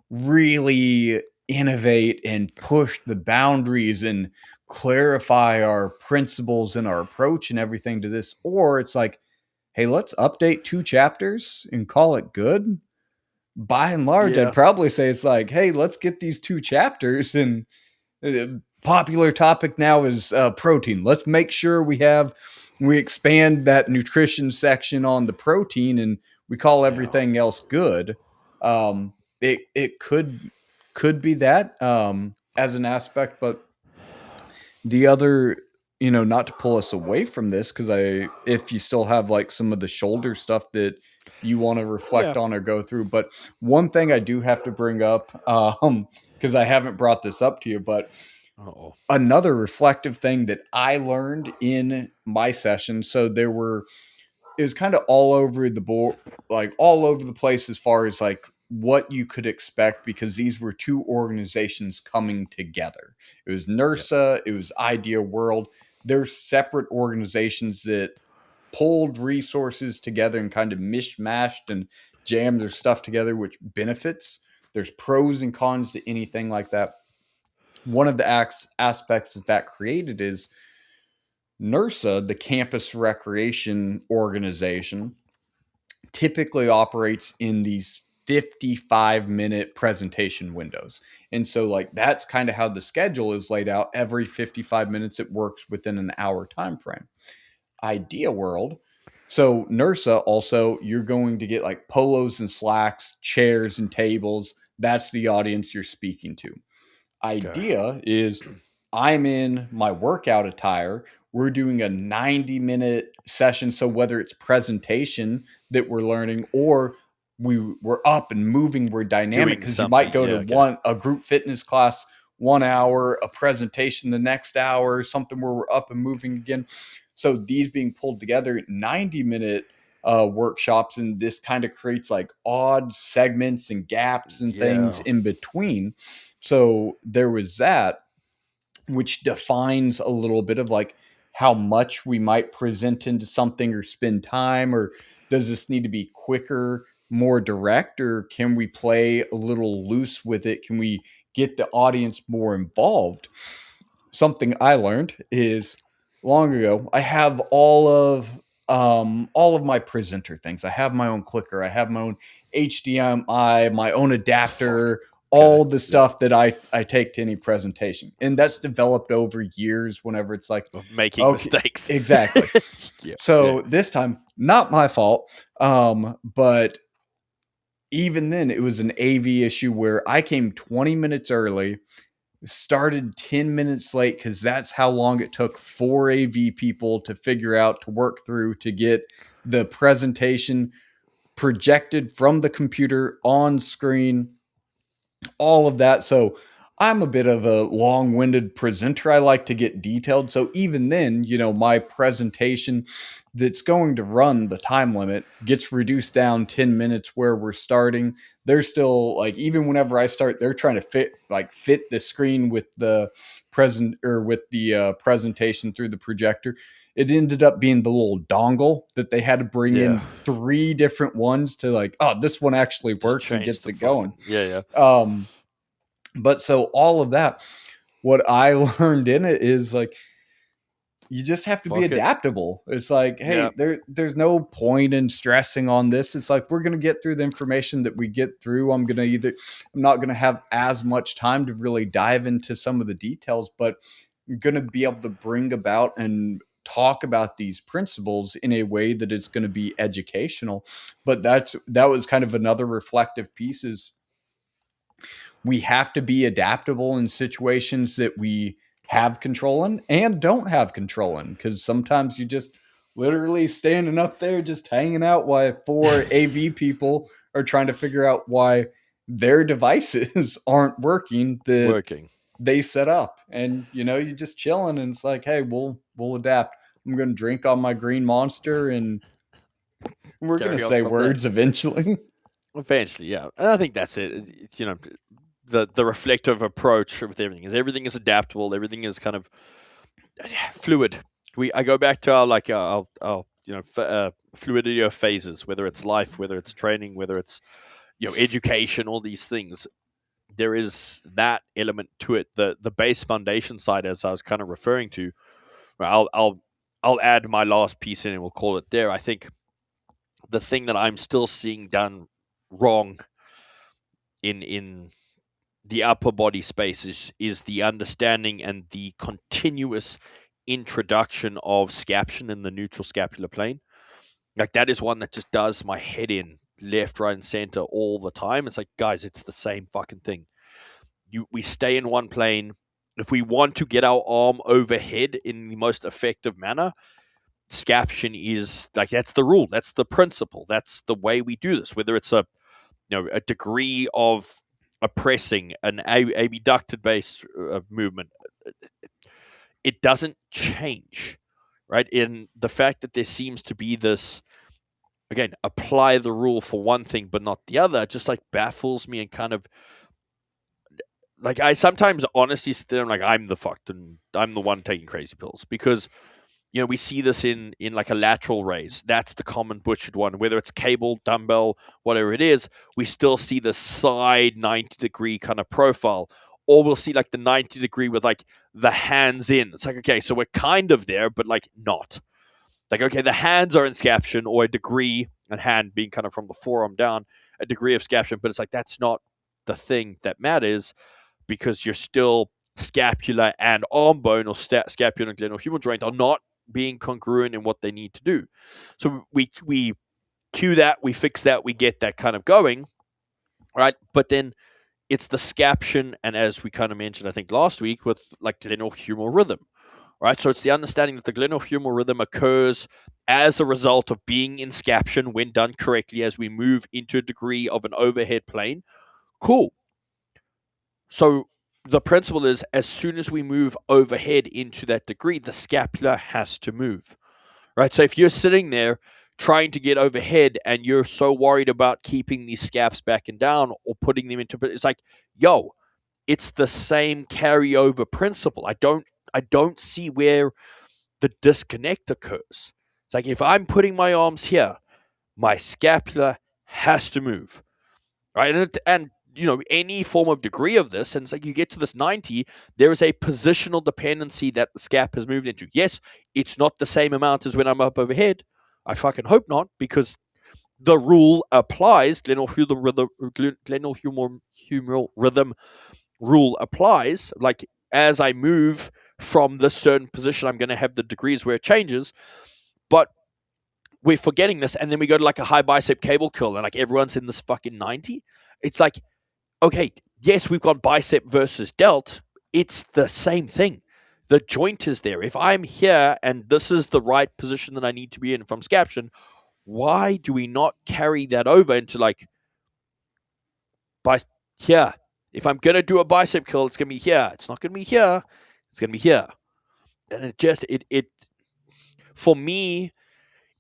Speaker 2: really innovate and push the boundaries and clarify our principles and our approach and everything to this? Or it's like, hey, let's update 2 chapters and call it good. By and large, I'd
Speaker 1: Yeah.
Speaker 2: probably say it's like, hey, let's get these 2 chapters. And popular topic now is protein. Let's make sure we expand that nutrition section on the protein, and we call
Speaker 1: Yeah.
Speaker 2: everything else good. It could be that as an aspect, but the other, not to pull us away from this, because if you still have like some of the shoulder stuff that you want to
Speaker 1: Yeah.
Speaker 2: reflect on or go through, but one thing I do have to bring up, because I haven't brought this up to you, but
Speaker 1: Oh.
Speaker 2: another reflective thing that I learned in my session. So it was kind of all over the board, like all over the place as far as like what you could expect, because these were two organizations coming together. It was
Speaker 1: Yeah.
Speaker 2: NERSA, it was Idea World. They're separate organizations that pulled resources together and kind of mishmashed and jammed their stuff together, which benefits. There's pros and cons to anything like that. One of the aspects that created is NERSA, the campus recreation organization, typically operates in these 55-minute presentation windows. And so like that's kind of how the schedule is laid out. Every 55 minutes it works within an hour time frame. Idea World. So NERSA also, you're going to get like polos and slacks, chairs and tables. That's the audience you're speaking to.
Speaker 1: Okay.
Speaker 2: Idea is I'm in my workout attire. We're doing a 90-minute session. So whether it's presentation that we're learning, or we're up and moving, we're dynamic,
Speaker 1: Doing
Speaker 2: because you might
Speaker 1: something.
Speaker 2: go
Speaker 1: Yeah.
Speaker 2: to
Speaker 1: Okay.
Speaker 2: a group fitness class 1 hour, a presentation the next hour, something where we're up and moving again. So these being pulled together, 90-minute workshops, and this kind of creates like odd segments and gaps and things
Speaker 1: Yeah.
Speaker 2: in between. So there was that, which defines a little bit of like how much we might present into something or spend time, or does this need to be quicker, more direct, or can we play a little loose with it? Can we get the audience more involved? Something I learned is long ago, I have all of my presenter things. I have my own clicker, I have my own HDMI, my own
Speaker 1: Fuck.
Speaker 2: adapter,
Speaker 1: Okay.
Speaker 2: all the
Speaker 1: Yeah.
Speaker 2: stuff that I take to any presentation. And that's developed over years whenever it's like,
Speaker 1: Of making
Speaker 2: okay,
Speaker 1: mistakes.
Speaker 2: exactly.
Speaker 1: Yeah. Yeah.
Speaker 2: So this time, not my fault. But even then, it was an AV issue where I came 20 minutes early, started 10 minutes late, because that's how long it took for AV people to figure out, to work through, to get the presentation projected from the computer on screen, all of that. So I'm a bit of a long-winded presenter. I like to get detailed. So even then, my presentation that's going to run the time limit gets reduced down 10 minutes where we're starting. They're still like, even whenever I start, they're trying to fit the screen with the presentation through the projector. It ended up being the little dongle that they had to bring
Speaker 1: Yeah.
Speaker 2: in 3 different ones to like, oh, this one actually
Speaker 1: Just
Speaker 2: works and
Speaker 1: change
Speaker 2: gets
Speaker 1: the
Speaker 2: it going.
Speaker 1: fucking. Yeah. Yeah.
Speaker 2: Um, but so all of that, what I learned in it is like, you just have to be
Speaker 1: Fuck it.
Speaker 2: adaptable. It's like,
Speaker 1: Yeah.
Speaker 2: hey, there's no point in stressing on this. It's like, we're gonna get through the information that we get through. I'm not gonna have as much time to really dive into some of the details, but I'm gonna be able to bring about and talk about these principles in a way that it's going to be educational. But that was kind of another reflective piece is we have to be adaptable in situations that we have control in and don't have control in, because sometimes you just literally standing up there just hanging out while four AV people are trying to figure out why their devices aren't working that
Speaker 1: Working.
Speaker 2: they set up. And you're just chilling and it's like, hey, we'll adapt. I'm going to drink on my green monster and we're going to
Speaker 1: Carry on
Speaker 2: say
Speaker 1: from there.
Speaker 2: words eventually.
Speaker 1: Eventually, yeah. And I think that's it. The reflective approach with everything is adaptable. Everything is kind of fluid. I go back to our fluidity of phases, whether it's life, whether it's training, whether it's education, all these things. There is that element to it. The base foundation side, as I was kind of referring to. I'll add my last piece in, and we'll call it there. I think the thing that I'm still seeing done wrong in the upper body space is the understanding and the continuous introduction of scaption in the neutral scapular plane. Like that is one that just does my head in left, right, and center all the time. It's like, guys, it's the same fucking thing. We stay in one plane. If we want to get our arm overhead in the most effective manner, scaption is like that's the rule. That's the principle. That's the way we do this. Whether it's a degree of oppressing an abducted based movement, it doesn't change, right? In the fact that there seems to be this, again, apply the rule for one thing but not the other, just like baffles me and kind of like I sometimes honestly sit there and like I'm the fucked and I'm the one taking crazy pills because we see this in like a lateral raise. That's the common butchered one. Whether it's cable, dumbbell, whatever it is, we still see the side 90-degree kind of profile. Or we'll see like the 90-degree with like the hands in. It's like, okay, so we're kind of there, but like not. Like, okay, the hands are in scaption or a degree, and hand being kind of from the forearm down, a degree of scaption. But it's like, that's not the thing that matters because you're still scapula and arm bone or scapula and glenohumeral joint are not being congruent in what they need to do. So we cue that, we fix that, we get that kind of going, right? But then it's the scaption, and as we kind of mentioned, I think last week, with like glenohumeral rhythm, right? So it's the understanding that the glenohumeral rhythm occurs as a result of being in scaption when done correctly as we move into a degree of an overhead plane. Cool. So the principle is as soon as we move overhead into that degree, the scapula has to move, right? So if you're sitting there trying to get overhead and you're so worried about keeping these scaps back and down or putting them into, it's like, yo, it's the same carryover principle. I don't see where the disconnect occurs. It's like if I'm putting my arms here, my scapula has to move, right? And any form of degree of this, and it's like you get to this 90, there is a positional dependency that the scap has moved into. Yes, it's not the same amount as when I'm up overhead. I fucking hope not, because the rule applies. Glenohumeral rhythm rule applies. Like as I move from this certain position, I'm going to have the degrees where it changes. But we're forgetting this, and then we go to like a high bicep cable curl, and like everyone's in this fucking 90. It's like, okay, yes, we've got bicep versus delt. It's the same thing. The joint is there. If I'm here and this is the right position that I need to be in from scaption, why do we not carry that over into like here? If I'm going to do a bicep curl, it's going to be here. It's not going to be here. It's going to be here. And it for me,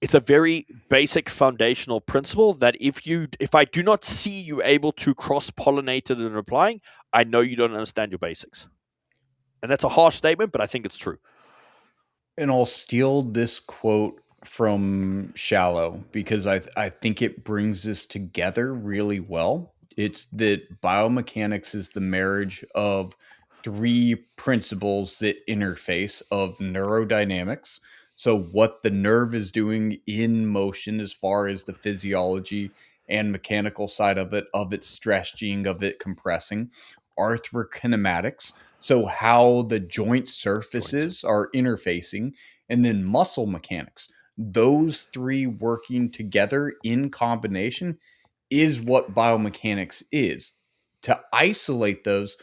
Speaker 1: it's a very basic foundational principle that if I do not see you able to cross-pollinate it and applying, I know you don't understand your basics. And that's a harsh statement, but I think it's true.
Speaker 2: And I'll steal this quote from Shallow because I think it brings this together really well. It's that biomechanics is the marriage of three principles that interface of neurodynamics. So what the nerve is doing in motion as far as the physiology and mechanical side of it stretching, of it compressing, arthrokinematics, so how the joint surfaces are interfacing, and then muscle mechanics. Those three working together in combination is what biomechanics is. To isolate those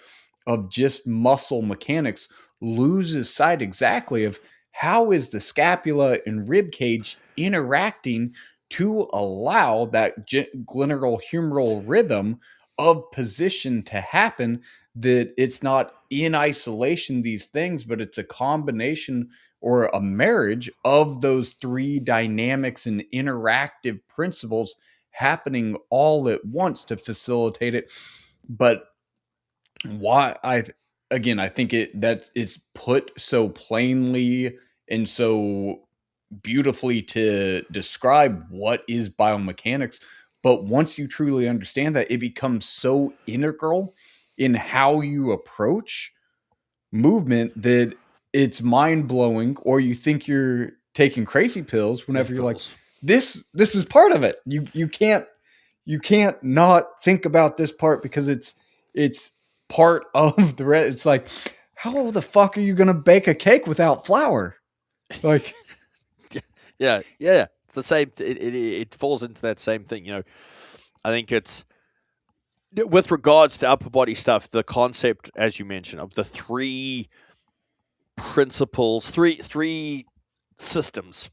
Speaker 2: of just muscle mechanics loses sight exactly of how is the scapula and rib cage interacting to allow that glenohumeral rhythm of position to happen, that it's not in isolation these things, but it's a combination or a marriage of those three dynamics and interactive principles happening all at once to facilitate it. But why I think that it's put so plainly and so beautifully to describe what is biomechanics. But once you truly understand that, it becomes so integral in how you approach movement that it's mind blowing, or you think you're taking crazy pills whenever you're like,
Speaker 1: Pills.
Speaker 2: this is part of it. You can't not think about this part because it's part of the rest. It's like, how the fuck are you gonna bake a cake without flour? Like,
Speaker 1: Yeah. It's the same. It falls into that same thing. I think it's with regards to upper body stuff. The concept, as you mentioned, of the three principles, three systems.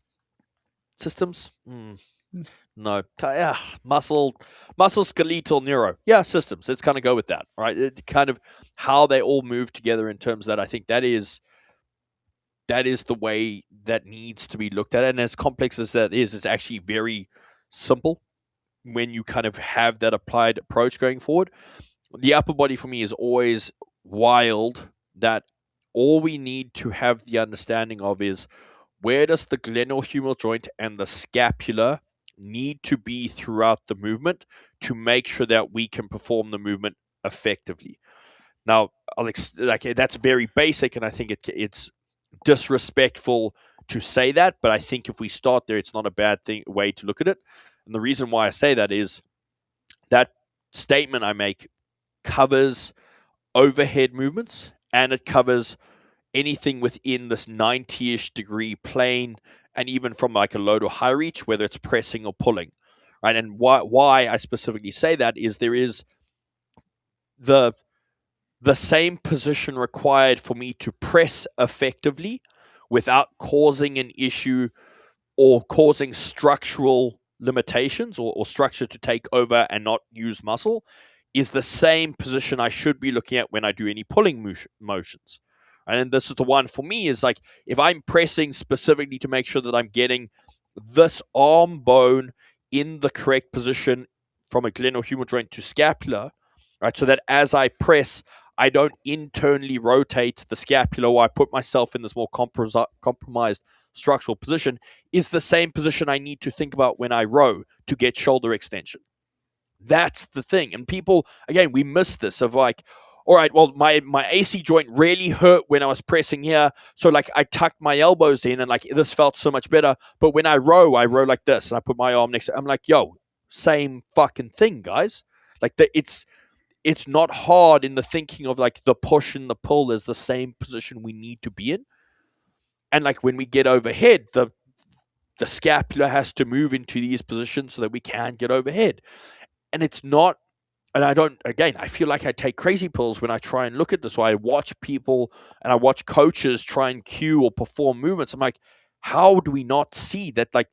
Speaker 1: Systems? No. Muscle, skeletal, neuro. Yeah, systems. Let's kind of go with that, right? It kind of how they all move together in terms of that. I think that is the way that needs to be looked at. And as complex as that is, it's actually very simple when you kind of have that applied approach going forward. The upper body for me is always wild, that all we need to have the understanding of is where does the glenohumeral joint and the scapula need to be throughout the movement to make sure that we can perform the movement effectively. Now, that's very basic, and I think it's disrespectful to say that, but I think if we start there, it's not a bad way to look at it. And the reason why I say that is that statement I make covers overhead movements, and it covers anything within this 90-ish degree plane, and even from like a low to high reach, whether it's pressing or pulling, right? And why I specifically say that is there is the same position required for me to press effectively without causing an issue or causing structural limitations or structure to take over and not use muscle, is the same position I should be looking at when I do any pulling motions. And this is the one for me, is like, if I'm pressing specifically to make sure that I'm getting this arm bone in the correct position from a glenohumeral joint to scapula, right? So that as I press, I don't internally rotate the scapula, or I put myself in this more compromised structural position, is the same position I need to think about when I row to get shoulder extension. That's the thing. And people, again, we miss this of like, all right, well, my AC joint really hurt when I was pressing here. So like I tucked my elbows in and like this felt so much better. But when I row like this and I put my arm next to it. I'm like, yo, same fucking thing, guys. Like it's not hard in the thinking of like the push and the pull is the same position we need to be in. And like when we get overhead, the scapula has to move into these positions so that we can get overhead. And it's not, and I feel like I take crazy pills when I try and look at this. So I watch people and I watch coaches try and cue or perform movements. I'm like, how do we not see that like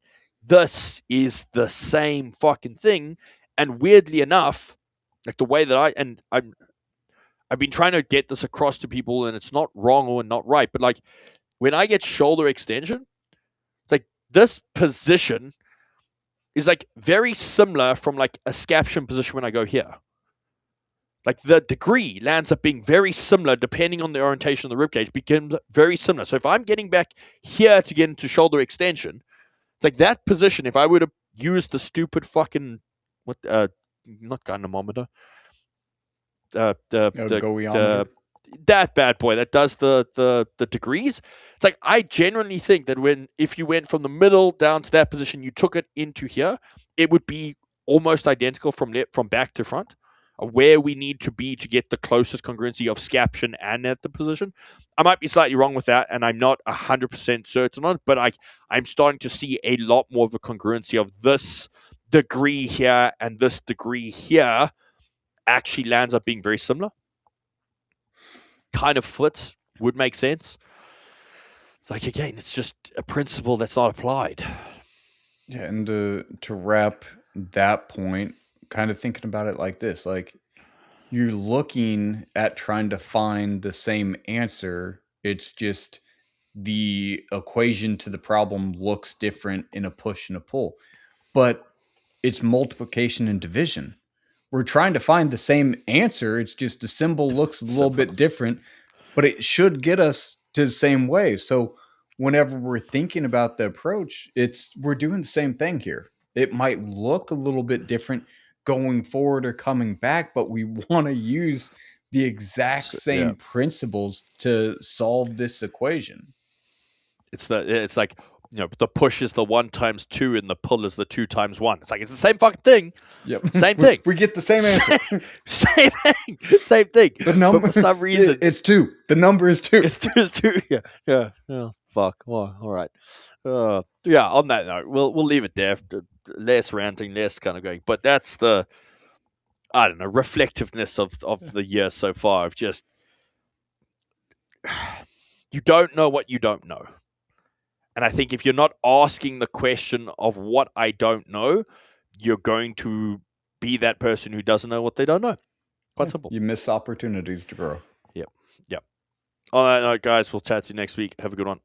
Speaker 1: this is the same fucking thing? And weirdly enough, like the way that I've been trying to get this across to people, and it's not wrong or not right, but like when I get shoulder extension, it's like this position is like very similar from like a scaption position when I go here. Like the degree lands up being very similar depending on the orientation of the ribcage, becomes very similar. So if I'm getting back here to get into shoulder extension, it's like that position, if I would have used the stupid fucking not gynecometer, that bad boy that does the degrees. It's like I genuinely think that if you went from the middle down to that position, you took it into here, it would be almost identical from back to front. where we need to be to get the closest congruency of Scaption and at the position. I might be slightly wrong with that, and I'm not 100% certain on it, but I'm starting to see a lot more of a congruency of this degree here and this degree here actually lands up being very similar. Kind of fits, would make sense. It's like, again, it's just a principle that's not applied.
Speaker 2: Yeah, and to wrap that point, kind of thinking about it like this, like you're looking at trying to find the same answer. It's just the equation to the problem looks different in a push and a pull, but it's multiplication and division. We're trying to find the same answer. It's just the symbol looks a little bit different, but it should get us to the same way. So whenever we're thinking about the approach, we're doing the same thing here. It might look a little bit different going forward or coming back, but we want to use the exact same principles to solve this equation.
Speaker 1: It's like, the push is the 1 times 2 and the pull is the 2 times 1. It's like, it's the same fucking thing.
Speaker 2: Yep.
Speaker 1: Same thing.
Speaker 2: We get the same answer.
Speaker 1: Same thing. Same thing.
Speaker 2: The number,
Speaker 1: but for some reason,
Speaker 2: it's 2. The number is 2.
Speaker 1: It's 2. It's 2. Yeah. Fuck. Oh, all right. On that note, we'll leave it there. Less ranting, less kind of going. But that's the, I don't know, reflectiveness of the year so far. Of just, you don't know what you don't know. And I think if you're not asking the question of what I don't know, you're going to be that person who doesn't know what they don't know. Quite simple.
Speaker 2: You miss opportunities to grow.
Speaker 1: Yep. All right, guys. We'll chat to you next week. Have a good one.